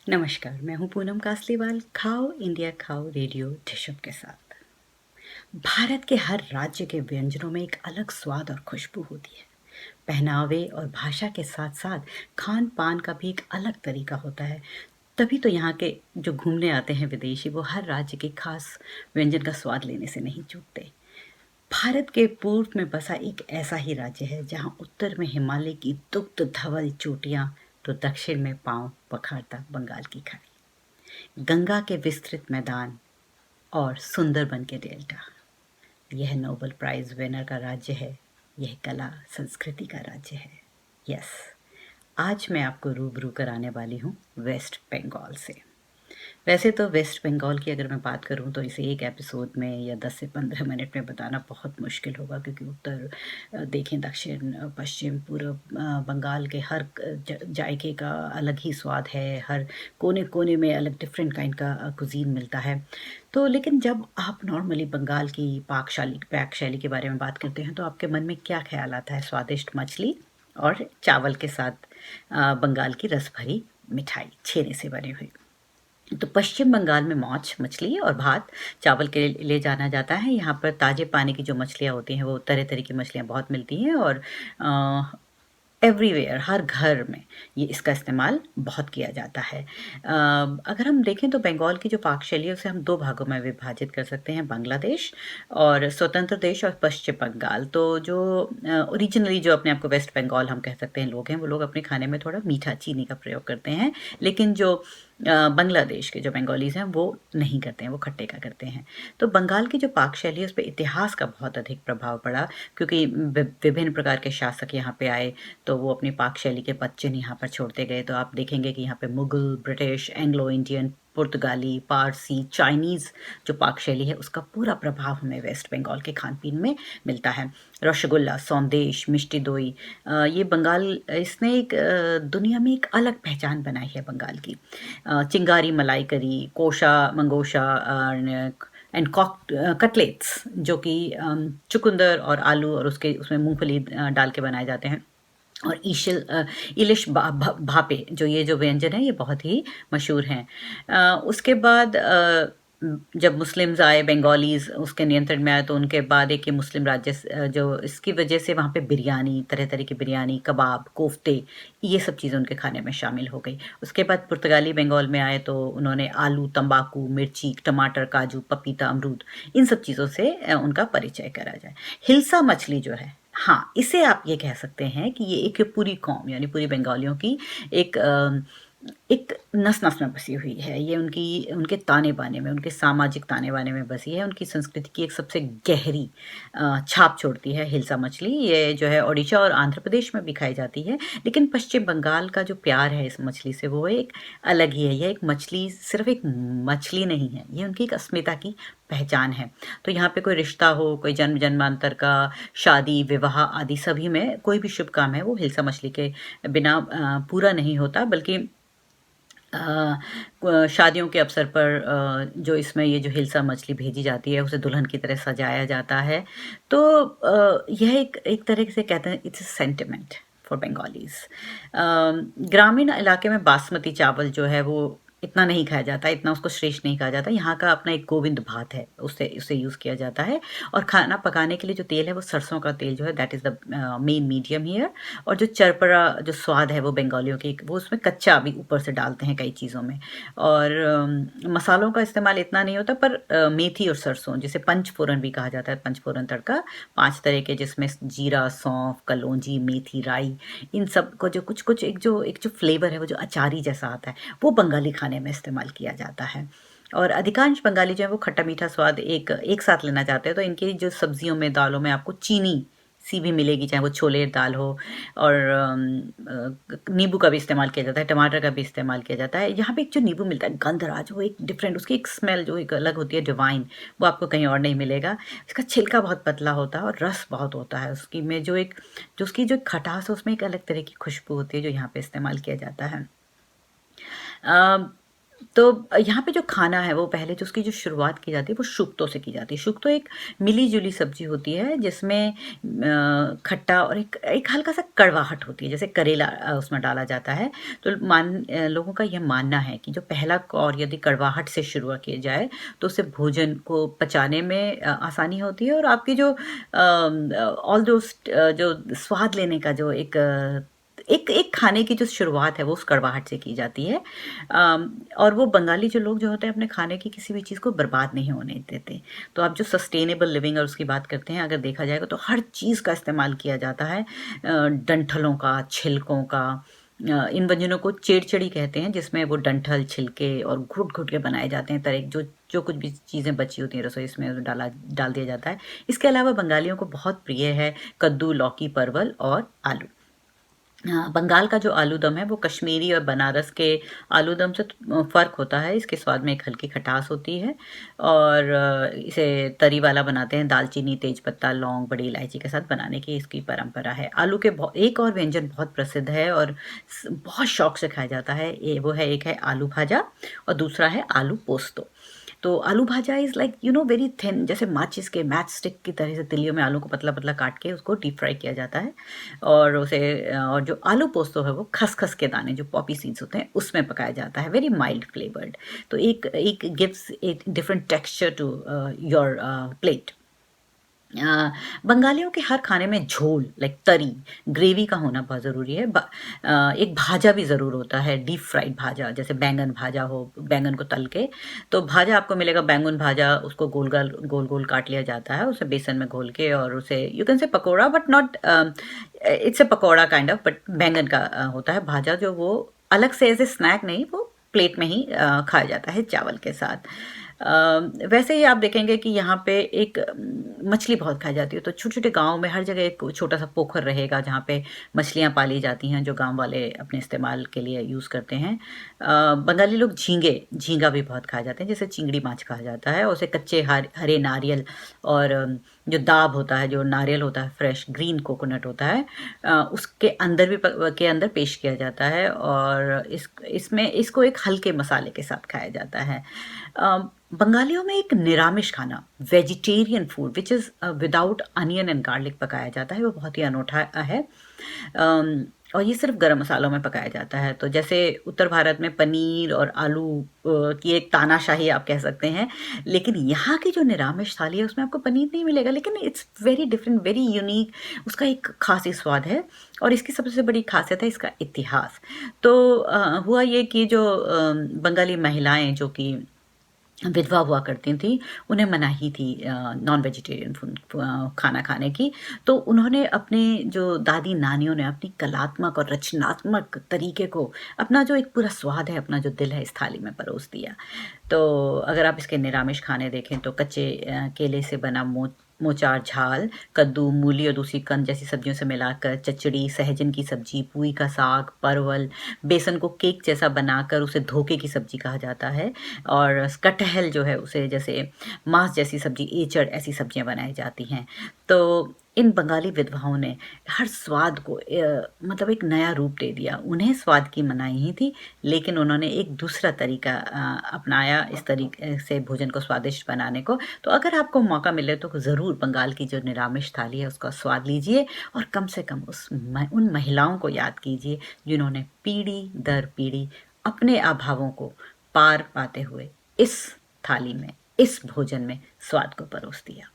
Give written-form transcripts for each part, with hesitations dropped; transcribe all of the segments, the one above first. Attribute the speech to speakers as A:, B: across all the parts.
A: नमस्कार, मैं हूँ पूनम कासलीवाल। खाओ इंडिया खाओ रेडियो ऋषभ के साथ। भारत के हर राज्य के व्यंजनों में एक अलग स्वाद और खुशबू होती है। पहनावे और भाषा के साथ साथ खान पान का भी एक अलग तरीका होता है। तभी तो यहाँ के जो घूमने आते हैं विदेशी, वो हर राज्य के खास व्यंजन का स्वाद लेने से नहीं चूकते। भारत के पूर्व में बसा एक ऐसा ही राज्य है जहाँ उत्तर में हिमालय की दुग्ध धवल चोटियाँ, तो दक्षिण में पांव पखाड़ता बंगाल की खाड़ी, गंगा के विस्तृत मैदान और सुंदरबन के डेल्टा। यह नोबेल प्राइज विनर का राज्य है। यह कला संस्कृति का राज्य है। यस, आज मैं आपको रूबरू कराने वाली हूँ वेस्ट बंगाल से। वैसे तो वेस्ट बंगाल की अगर मैं बात करूँ तो इसे एक एपिसोड में या 10 से 15 मिनट में बताना बहुत मुश्किल होगा, क्योंकि उत्तर देखें, दक्षिण, पश्चिम, पूर्व, बंगाल के हर जायके का अलग ही स्वाद है। हर कोने कोने में अलग डिफरेंट काइंड का कुजीन मिलता है। तो लेकिन जब आप नॉर्मली बंगाल की पाक शैली के बारे में बात करते हैं तो आपके मन में क्या ख्याल आता है? स्वादिष्ट मछली और चावल के साथ बंगाल की रस भरी मिठाई, छेने से बनी हुई। तो पश्चिम बंगाल में मौज मछली और भात चावल के लिए जाना जाता है। यहाँ पर ताज़े पानी की जो मछलियाँ होती हैं, वो तरह-तरह की मछलियाँ बहुत मिलती हैं और एवरीवेयर, हर घर में ये इसका इस्तेमाल बहुत किया जाता है। अगर हम देखें तो बंगाल की जो पाक शैली है उसे हम 2 भागों में विभाजित कर सकते हैं, बांग्लादेश और स्वतंत्र देश और पश्चिम बंगाल। तो जो ओरिजिनली जो अपने आप को वेस्ट बंगाल हम कह सकते हैं लोग हैं, वो लोग अपने खाने में थोड़ा मीठा चीनी का प्रयोग करते हैं। लेकिन जो बांग्लादेश के जो बंगालीज़ हैं वो नहीं करते हैं, वो खट्टे का करते हैं। तो बंगाल की जो पाक शैली है उस पे इतिहास का बहुत अधिक प्रभाव पड़ा, क्योंकि विभिन्न प्रकार के शासक यहाँ पे आए, तो वो अपनी पाक शैली के पदचिन्ह यहाँ पर छोड़ते गए। तो आप देखेंगे कि यहाँ पे मुगल, ब्रिटिश, एंग्लो इंडियन, पुर्तगाली, पारसी, चाइनीज़ जो पाक शैली है उसका पूरा प्रभाव हमें वेस्ट बंगाल के खान-पीन में मिलता है। रसगुल्ला, सौंदेश, मिष्टी दोई, ये बंगाल, इसने एक दुनिया में एक अलग पहचान बनाई है बंगाल की। चिंगारी मलाई करी, कोशा, मंगोशा एंड कटलेट्स, जो कि चुकंदर और आलू और उसके उसमें मूँगफली डाल के बनाए जाते हैं। और इलिश भापे, जो ये जो व्यंजन है ये बहुत ही मशहूर हैं। उसके बाद जब मुस्लिम्स आए, बंगालीज़ उसके नियंत्रण में आए, तो उनके बाद एक ये मुस्लिम राज्य जो इसकी वजह से वहाँ पे बिरयानी, तरह-तरह की बिरयानी, कबाब, कोफ्ते, ये सब चीज़ें उनके खाने में शामिल हो गई। उसके बाद पुर्तगाली बंगाल में आए तो उन्होंने आलू, तम्बाकू, मिर्ची, टमाटर, काजू, पपीता, अमरूद, इन सब चीज़ों से उनका परिचय करा जाए। हिल्सा मछली जो है, हाँ, इसे आप ये कह सकते हैं कि ये एक पूरी कौम यानी पूरी बंगालियों की एक एक नस-नस में बसी हुई है। ये उनके ताने-बाने में, उनके सामाजिक ताने-बाने में बसी है। उनकी संस्कृति की एक सबसे गहरी छाप छोड़ती है हिल्सा मछली। ये जो है ओडिशा और आंध्र प्रदेश में भी खाई जाती है, लेकिन पश्चिम बंगाल का जो प्यार है इस मछली से वो एक अलग ही है। ये एक मछली सिर्फ़ एक मछली नहीं है, ये उनकी एक अस्मिता की पहचान है। तो यहाँ पे कोई रिश्ता हो, कोई जन्म-जन्मांतर का, शादी, विवाह आदि सभी में कोई भी शुभ काम है वो हिल्सा मछली के बिना पूरा नहीं होता, बल्कि शादियों के अवसर पर जो इसमें ये जो हिल्सा मछली भेजी जाती है उसे दुल्हन की तरह सजाया जाता है। तो यह एक एक तरह से कहते हैं it's a sentiment for Bengalis. ग्रामीण इलाके में बासमती चावल जो है वो इतना नहीं खाया जाता, इतना उसको श्रेष्ठ नहीं कहा जाता। यहाँ का अपना एक गोविंद भात है, उससे उसे यूज़ किया जाता है। और खाना पकाने के लिए जो तेल है वो सरसों का तेल जो है, that is the main medium here. और जो चरपरा जो स्वाद है वो बंगालियों की, वो उसमें कच्चा भी ऊपर से डालते हैं कई चीज़ों में। और मसालों का इस्तेमाल इतना नहीं होता, पर मेथी और सरसों, जिसे पंचफोरन भी कहा जाता है, पंचफोरन तड़का 5 तरह के, जिसमें जीरा, सौंफ, कलौंजी, मेथी, राई, इन सब को जो कुछ-कुछ एक जो फ्लेवर है वो जो अचारी जैसा आता है, वो बंगाली खाने में इस्तेमाल किया जाता है। और अधिकांश बंगाली जो है वो खट्टा-मीठा स्वाद एक एक साथ लेना चाहते हैं, तो इनकी जो सब्जियों में, दालों में आपको चीनी सी भी मिलेगी, चाहे वो छोले दाल हो। और नींबू का भी इस्तेमाल किया जाता है, टमाटर का भी इस्तेमाल किया जाता है। यहाँ पे एक जो नींबू मिलता है गंधराज, वो एक डिफरेंट, उसकी एक स्मेल जो एक अलग होती है, डिवाइन, वो आपको कहीं और नहीं मिलेगा। इसका छिलका बहुत पतला होता है और रस बहुत होता है उसकी में, जो उसकी जो खटास है उसमें एक अलग तरह की खुशबू होती है जो यहाँ पे इस्तेमाल किया जाता है। तो यहाँ पे जो खाना है वो पहले जो उसकी जो शुरुआत की जाती है वो शुक्तों से की जाती है। शुक्तो एक मिली-जुली सब्ज़ी होती है जिसमें खट्टा और एक एक हल्का-सा कड़वाहट होती है, जैसे करेला उसमें डाला जाता है। तो लोगों का ये मानना है कि जो पहला कौर यदि कड़वाहट से शुरू किया जाए, तो उससे भोजन को पचाने में आसानी होती है और आपकी जो ऑल दोज़ जो स्वाद लेने का जो एक एक खाने की जो शुरुआत है वो उस कड़वाहट से की जाती है। और वो बंगाली जो लोग जो होते हैं अपने खाने की किसी भी चीज़ को बर्बाद नहीं होने देते। तो आप जो सस्टेनेबल लिविंग और उसकी बात करते हैं, अगर देखा जाएगा तो हर चीज़ का इस्तेमाल किया जाता है। डंठलों का, छिलकों का, इन व्यंजनों को चेड़चड़ी कहते हैं जिसमें वो डंठल, छिलके और घुट-घुट के बनाए जाते हैं, तरह जो जो कुछ भी चीज़ें बची होती हैं रसोई इसमें डाल दिया जाता है। इसके अलावा बंगालियों को बहुत प्रिय है कद्दू, लौकी, परवल और आलू। हाँ, बंगाल का जो आलूदम है वो कश्मीरी और बनारस के आलूदम से फ़र्क होता है। इसके स्वाद में एक हल्की खटास होती है और इसे तरी वाला बनाते हैं। दालचीनी, तेजपत्ता, लौंग, बड़ी इलायची के साथ बनाने की इसकी परंपरा है। आलू के बहु एक और व्यंजन बहुत प्रसिद्ध है और बहुत शौक से खाया जाता है। वो है, एक है आलू भाजा और दूसरा है आलू पोस्तो। तो आलू भाजा इज़ लाइक वेरी थिन, जैसे माचिस के मैच स्टिक की तरह से तिलियों में आलू को पतला-पतला काट के उसको डीप फ्राई किया जाता है और और जो आलू पोस्तो है वो खसखस के दाने जो पॉपी सीड्स होते हैं उसमें पकाया जाता है, वेरी माइल्ड फ्लेवर्ड। तो एक एक gives a different texture to your plate. बंगालियों के हर खाने में झोल लाइक तरी, ग्रेवी का होना बहुत ज़रूरी है। एक भाजा भी ज़रूर होता है, डीप फ्राइड भाजा, जैसे बैंगन भाजा हो, बैंगन को तल के। तो भाजा आपको मिलेगा बैंगन भाजा, उसको गोल-गोल काट लिया जाता है, उसे बेसन में घोल के और उसे you can say pakora but not it's a pakora kind of, but बैंगन का होता है भाजा, जो वो अलग से एज़ ए स्नैक नहीं, वो प्लेट में ही खाया जाता है चावल के साथ। वैसे ही आप देखेंगे कि यहाँ पे एक मछली बहुत खाई जाती है, तो छोटे-छोटे गाँव में हर जगह एक छोटा-सा पोखर रहेगा जहाँ पे मछलियाँ पाली जाती हैं, जो गाँव वाले अपने इस्तेमाल के लिए यूज़ करते हैं। बंगाली लोग झींगा भी बहुत खाए जाते हैं, जिसे चिंगड़ी माछ कहा जाता है, और उसे कच्चे हरे नारियल और जो दाब होता है, जो नारियल होता है, फ्रेश ग्रीन कोकोनट होता है, उसके अंदर भी के अंदर पेश किया जाता है और इसमें इसको एक हल्के मसाले के साथ खाया जाता है। बंगालियों में एक निरामिष खाना, vegetarian food which is without onion and garlic पकाया जाता है, वो बहुत ही अनोखा है। और ये सिर्फ़ गरम मसालों में पकाया जाता है। तो जैसे उत्तर भारत में पनीर और आलू की एक तानाशाही आप कह सकते हैं, लेकिन यहाँ की जो निरामिष थाली है उसमें आपको पनीर नहीं मिलेगा, लेकिन it's very different, very unique, उसका एक ख़ास ही स्वाद है और इसकी सबसे बड़ी ख़ासियत है इसका इतिहास। तो हुआ ये कि जो बंगाली महिलाएँ जो कि विधवा हुआ करती थीं, उन्हें मनाही थी नॉन वेजिटेरियन खाना खाने की। तो उन्होंने अपने जो दादी-नानियों ने अपनी कलात्मक और रचनात्मक तरीके को, अपना जो एक पूरा स्वाद है, अपना जो दिल है, इस थाली में परोस दिया। तो अगर आप इसके निरामिष खाने देखें तो कच्चे केले से बना मोचार झाल, कद्दू, मूली और दूसरी कंद जैसी सब्जियों से मिलाकर चचड़ी, सहजन की सब्जी, पुई का साग, परवल, बेसन को केक जैसा बनाकर उसे धोखे की सब्जी कहा जाता है और कटहल जो है उसे जैसे मांस जैसी सब्जी, एचड़, ऐसी सब्जियाँ बनाई जाती हैं। तो इन बंगाली विधवाओं ने हर स्वाद को मतलब एक नया रूप दे दिया। उन्हें स्वाद की मनाही ही थी, लेकिन उन्होंने एक दूसरा तरीका अपनाया इस तरीके से भोजन को स्वादिष्ट बनाने को। तो अगर आपको मौका मिले तो ज़रूर बंगाल की जो निरामिष थाली है उसका स्वाद लीजिए और कम से कम उन महिलाओं को याद कीजिए जिन्होंने पीढ़ी दर पीढ़ी अपने अभावों को पार पाते हुए इस थाली में, इस भोजन में स्वाद को परोस दिया।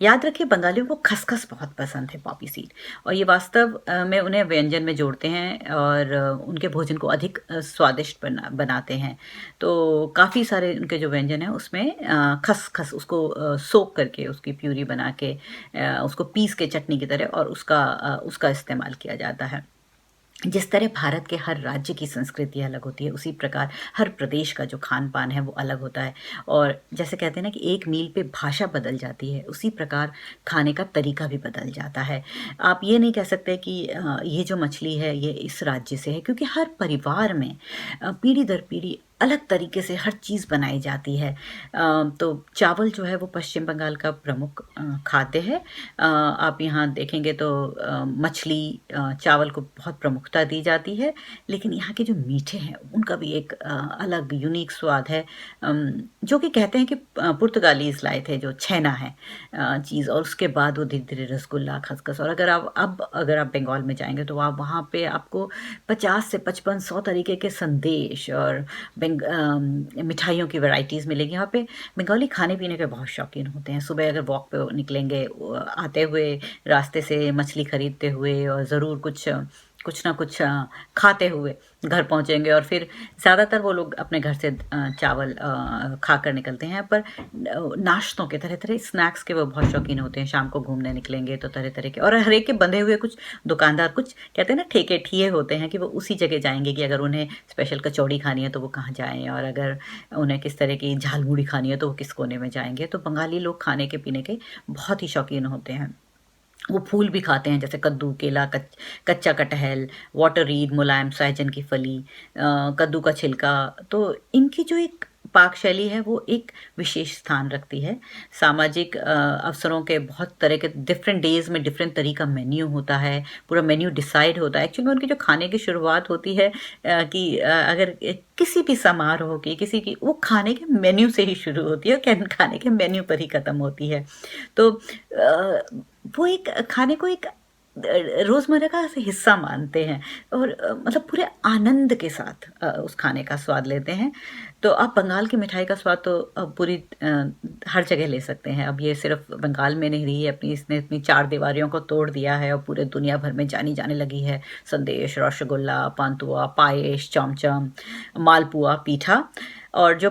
A: याद रखिए, बंगालियों को खसखस बहुत पसंद है, पॉपी सीड, और ये वास्तव में उन्हें व्यंजन में जोड़ते हैं और उनके भोजन को अधिक स्वादिष्ट बनाते हैं। तो काफ़ी सारे उनके जो व्यंजन हैं उसमें खसखस उसको सोक करके उसकी प्यूरी बना के उसको पीस के चटनी की तरह और उसका इस्तेमाल किया जाता है। जिस तरह भारत के हर राज्य की संस्कृति अलग होती है, उसी प्रकार हर प्रदेश का जो खान-पान है वो अलग होता है और जैसे कहते हैं ना कि एक मील पे भाषा बदल जाती है, उसी प्रकार खाने का तरीका भी बदल जाता है। आप ये नहीं कह सकते कि ये जो मछली है ये इस राज्य से है, क्योंकि हर परिवार में पीढ़ी दर पीढ़ी अलग तरीके से हर चीज़ बनाई जाती है। तो चावल जो है वो पश्चिम बंगाल का प्रमुख खाद्य है। आप यहाँ देखेंगे तो मछली चावल को बहुत प्रमुखता दी जाती है, लेकिन यहाँ के जो मीठे हैं उनका भी एक अलग यूनिक स्वाद है, जो कि कहते हैं कि पुर्तगालीज़ लाए थे, जो छैना है चीज़, और उसके बाद वो धीरे-धीरे रसगुल्ला, खसखस, और अगर आप बंगाल में जाएँगे तो आप वहाँ पे आपको 50 से 55 100 तरीके के संदेश और मिठाइयों की वैराइटीज़ मिलेगी। यहाँ पे बंगाली खाने-पीने के बहुत शौकीन होते हैं। सुबह अगर वॉक पे निकलेंगे, आते हुए रास्ते से मछली खरीदते हुए और ज़रूर कुछ ना कुछ खाते हुए घर पहुँचेंगे, और फिर ज़्यादातर वो लोग अपने घर से चावल खाकर निकलते हैं। पर नाश्तों के तरह-तरह स्नैक्स के वो बहुत शौकीन होते हैं। शाम को घूमने निकलेंगे तो तरह-तरह के, और हर एक के बंधे हुए कुछ दुकानदार, कुछ कहते हैं ना ठेके-ठिए होते हैं, कि वो उसी जगह जाएँगे, कि अगर उन्हें स्पेशल कचौड़ी खानी है तो वो कहाँ जाएँ, और अगर उन्हें किस तरह की झालमुड़ी खानी है तो वो किस कोने में जाएँगे। तो बंगाली लोग खाने के पीने के बहुत ही शौकीन होते हैं। वो फूल भी खाते हैं, जैसे कद्दू, केला, कच्चा कटहल, वाटर रीड, मुलायम सहजन की फली, कद्दू का छिलका। तो इनकी जो एक पाक शैली है वो एक विशेष स्थान रखती है। सामाजिक अवसरों के बहुत तरह के डिफरेंट डेज़ में डिफरेंट तरह का मेन्यू होता है, पूरा मेन्यू डिसाइड होता है। एक्चुअली उनकी जो खाने की शुरुआत होती है कि अगर किसी भी समारोह की, किसी की, वो खाने के मेन्यू से ही शुरू होती है और खाने के मेन्यू पर ही ख़त्म होती है। तो वो एक खाने को एक रोज़मर्रा का ऐसे हिस्सा मानते हैं, और मतलब पूरे आनंद के साथ उस खाने का स्वाद लेते हैं। तो आप बंगाल की मिठाई का स्वाद तो पूरी हर जगह ले सकते हैं। अब ये सिर्फ़ बंगाल में नहीं रही है, इसने अपनी चार दीवारियों को तोड़ दिया है और पूरे दुनिया भर में जानी जाने लगी है। संदेश, रसगुल्ला, पांतुआ, पायेश, चमचम, मालपुआ, पीठा, और जो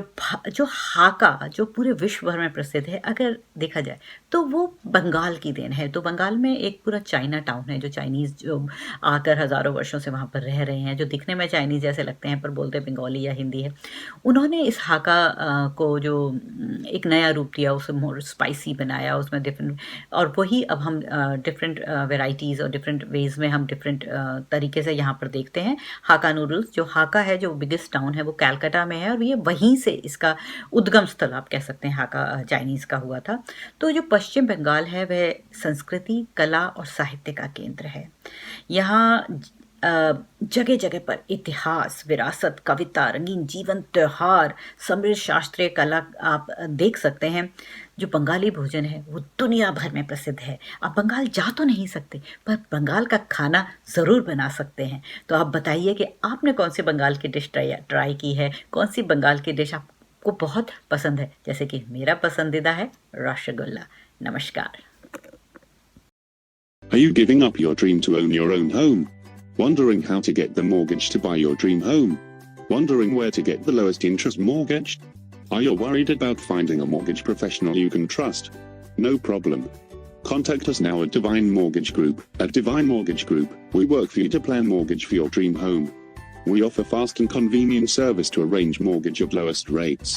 A: हाका, जो पूरे विश्व भर में प्रसिद्ध है, अगर देखा जाए तो वो बंगाल की देन है। तो बंगाल में एक पूरा चाइना टाउन है, जो चाइनीज़ जो आकर हज़ारों वर्षों से वहाँ पर रह रहे हैं, जो दिखने में चाइनीज़ जैसे लगते हैं पर बोलते बंगाली या हिंदी है। उन्होंने इस हाका को जो एक नया रूप दिया, उसे मोर स्पाइसी बनाया, उसमें डिफरेंट, और वही अब हम डिफरेंट वैराइटीज़ और डिफरेंट वेज़ में हम डिफरेंट तरीके से यहाँ पर देखते हैं। हाका नूडल्स, जो हाका है, जो बिगेस्ट टाउन है, वो कलकत्ता में है, और ये वहीं से इसका उद्गम स्थल आप कह सकते हैं हाका चाइनीज़ का हुआ था। तो जो पश्चिम बंगाल है वह संस्कृति, कला और साहित्य का केंद्र है। यहाँ जगह-जगह पर इतिहास, विरासत, कविता, रंगीन जीवन, त्योहार, समृद्ध शास्त्रीय कला आप देख सकते हैं। जो बंगाली भोजन है वो दुनिया भर में प्रसिद्ध है। आप बंगाल जा तो नहीं सकते, पर बंगाल का खाना ज़रूर बना सकते हैं। तो आप बताइए कि आपने कौन-सी बंगाल की डिश ट्राई की है? कौन-सी बंगाल की डिश आपको बहुत पसंद है? जैसे कि मेरा पसंदीदा है रसगुल्ला। नमस्कार।
B: Are you giving up your dream to own your own home? Wondering how to get the mortgage to buy your dream home? Wondering where to get the lowest interest mortgage? Are you worried about finding a mortgage professional you can trust? No problem. Contact us now at Divine Mortgage Group. At Divine Mortgage Group, we work for you to plan mortgage for your dream home. We offer fast and convenient service to arrange mortgage of lowest rates.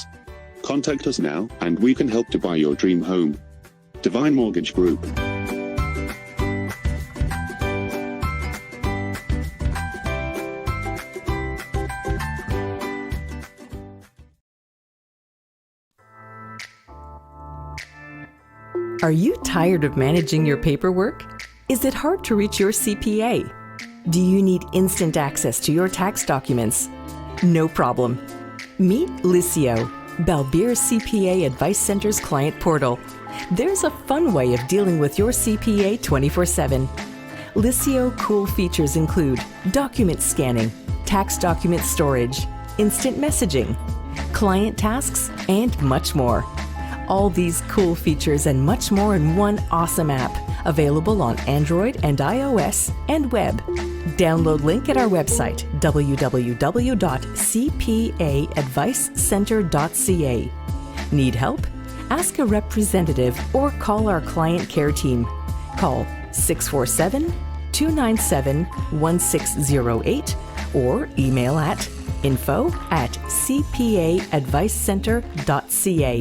B: Contact us now, and we can help to buy your dream home. Divine Mortgage Group.
C: Are you tired of managing your paperwork? Is it hard to reach your CPA? Do you need instant access to your tax documents? No problem. Meet Lisio, Balbir CPA Advice Center's client portal. There's a fun way of dealing with your CPA 24/7. Lisio cool features include document scanning, tax document storage, instant messaging, client tasks, and much more. All these cool features and much more in one awesome app, available on Android and iOS and web. Download link at our website, www.cpaadvicecenter.ca. Need help? Ask a representative or call our client care team. Call 647-297-1608 or email at info@cpaadvicecenter.ca.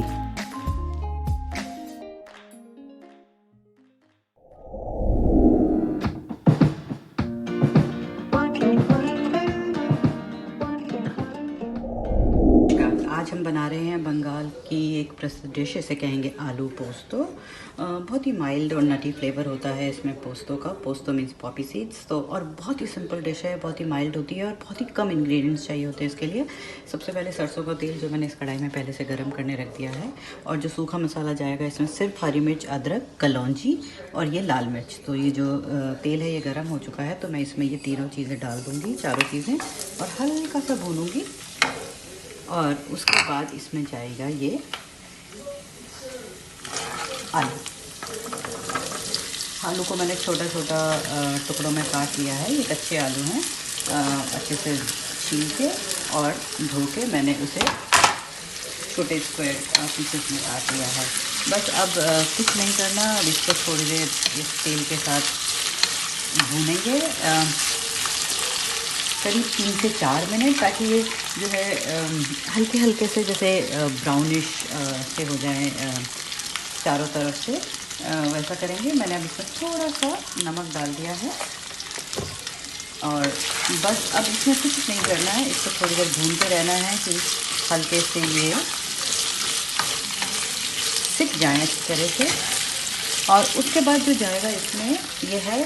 A: रहे हैं बंगाल की एक प्रसिद्ध dish, इसे कहेंगे आलू पोस्तो। बहुत ही mild और नटी फ्लेवर होता है इसमें पोस्तो का। पोस्तो मीन्स पॉपी सीड्स। तो और बहुत ही सिंपल डिश है, बहुत ही माइल्ड होती है और बहुत ही कम इंग्रेडिएंट्स चाहिए होते हैं इसके लिए। सबसे पहले सरसों का तेल जो मैंने इस कढ़ाई में पहले से गर्म करने रख दिया है, और जो सूखा मसाला जाएगा इसमें सिर्फ हरी मिर्च, अदरक, कलौंजी और ये लाल मिर्च। तो ये जो तेल है ये गर्म हो चुका है, तो मैं इसमें ये तीनों चीज़ें डाल दूँगी, चारों चीज़ें, और हल्का सा भूनूँगी। और उसके बाद इसमें जाएगा ये आलू। आलू को मैंने छोटा छोटा टुकड़ों में काट लिया है। ये कच्चे आलू हैं, अच्छे से छील के और धो के मैंने उसे छोटे स्क्वायर पीसेस में काट लिया है। बस अब कुछ नहीं करना, अब इसको थोड़ी देर इस तेल के साथ भूनेंगे, करीब 3 से 4 मिनट, ताकि ये जो है हल्के हल्के से जैसे ब्राउनिश से हो जाए चारों तरफ से, वैसा करेंगे। मैंने अब इसमें थोड़ा सा नमक डाल दिया है और बस अब इसमें कुछ नहीं करना है, इसको थोड़ी देर भूनते रहना है कि हल्के से ये सिक जाए अच्छी तरह से। और उसके बाद जो जाएगा इसमें ये है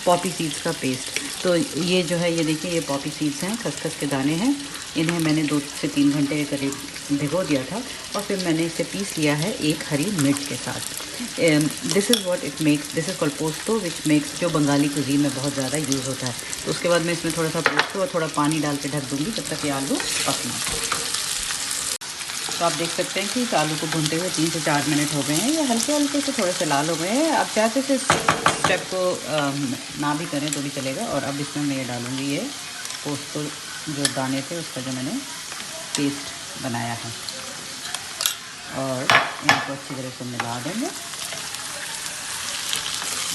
A: पॉपी सीड्स का पेस्ट। तो ये जो है, ये देखिए, ये पॉपी सीड्स हैं, खसखस के दाने हैं। इन्हें मैंने 2 से 3 घंटे के करीब भिगो दिया था और फिर मैंने इसे पीस लिया है एक हरी मिर्च के साथ। This is what it makes, this is called पोस्तो, which makes, जो बंगाली कुजीन में बहुत ज़्यादा यूज़ होता है। तो उसके बाद मैं इसमें थोड़ा सा पोस्तो और थोड़ा पानी डाल के ढक दूँगी जब तक ये आलू पकना। तो आप देख सकते हैं कि इस आलू को भूनते हुए 3 से 4 मिनट हो गए हैं। ये हल्के हल्के से थोड़े से लाल हो गए हैं। आप चाहते से स्टेप को ना भी करें तो भी चलेगा। और अब इसमें मैं ये डालूँगी ये पोस्तो जो दाने थे उसका जो मैंने पेस्ट बनाया है, और इनको अच्छी तरह से मिला देंगे।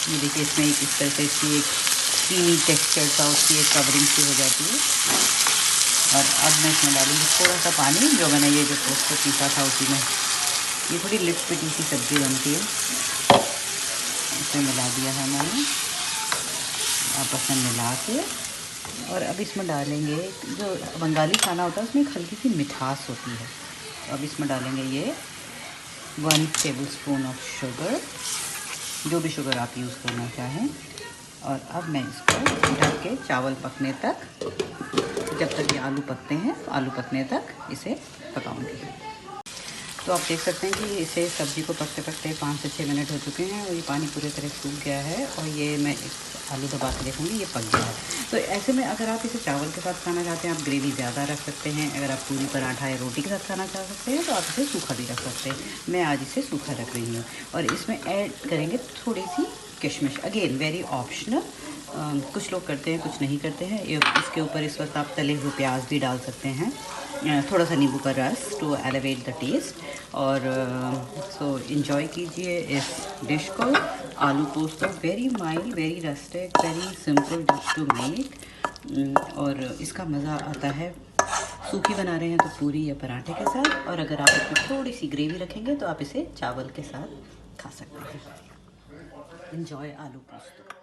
A: ये देखिए, इसमें एक इस तरह से इसकी एक क्रीमी टेक्सचर सा, उसकी एक कवरिंग सी हो जाती है। और अब मैं इसमें डालूँगी थोड़ा सा पानी, जो मैंने ये जो पोस्तो पीसा था उसी में। ये थोड़ी लिटपिटी सी सब्ज़ी बनती है, इसमें मिला दिया है मैंने, आपस में मिला के। और अब इसमें डालेंगे, जो बंगाली खाना होता है उसमें एक हल्की सी मिठास होती है। तो अब इसमें डालेंगे ये 1 टेबलस्पून ऑफ शुगर, जो भी शुगर आप यूज़ करना चाहें। और अब मैं इसको ढक के चावल पकने तक, जब तक ये आलू पकते हैं, आलू पकने तक इसे पकाऊंगी। तो आप देख सकते हैं कि इसे सब्ज़ी को पकते पकते 5 से 6 मिनट हो चुके हैं और ये पानी पूरी तरह सूख गया है। और ये मैं आलू दबा के देखूँगी, ये पक गया है। तो ऐसे में अगर आप इसे चावल के साथ खाना चाहते हैं, आप ग्रेवी ज़्यादा रख सकते हैं। अगर आप पूरी पराठा या रोटी के साथ खाना चाह सकते हैं तो आप इसे सूखा भी रख सकते हैं। मैं आज इसे सूखा रख रही हूँ। और इसमें ऐड करेंगे थोड़ी सी किशमिश, अगेन वेरी ऑप्शनल। कुछ लोग करते हैं, कुछ नहीं करते हैं। इसके ऊपर इस वक्त आप तले हुए प्याज भी डाल सकते हैं, थोड़ा सा नींबू का रस टू एलिवेट द टेस्ट। और सो इन्जॉय कीजिए इस डिश को, aloo posto. Very mild, very rustic, very simple dish to make. और इसका मज़ा आता है, सूखी बना रहे हैं तो पूरी या पराठे के साथ, और अगर आप इसमें थोड़ी सी ग्रेवी रखेंगे तो आप इसे चावल के साथ खा सकते हैं। इन्जॉय आलू पोस्तो।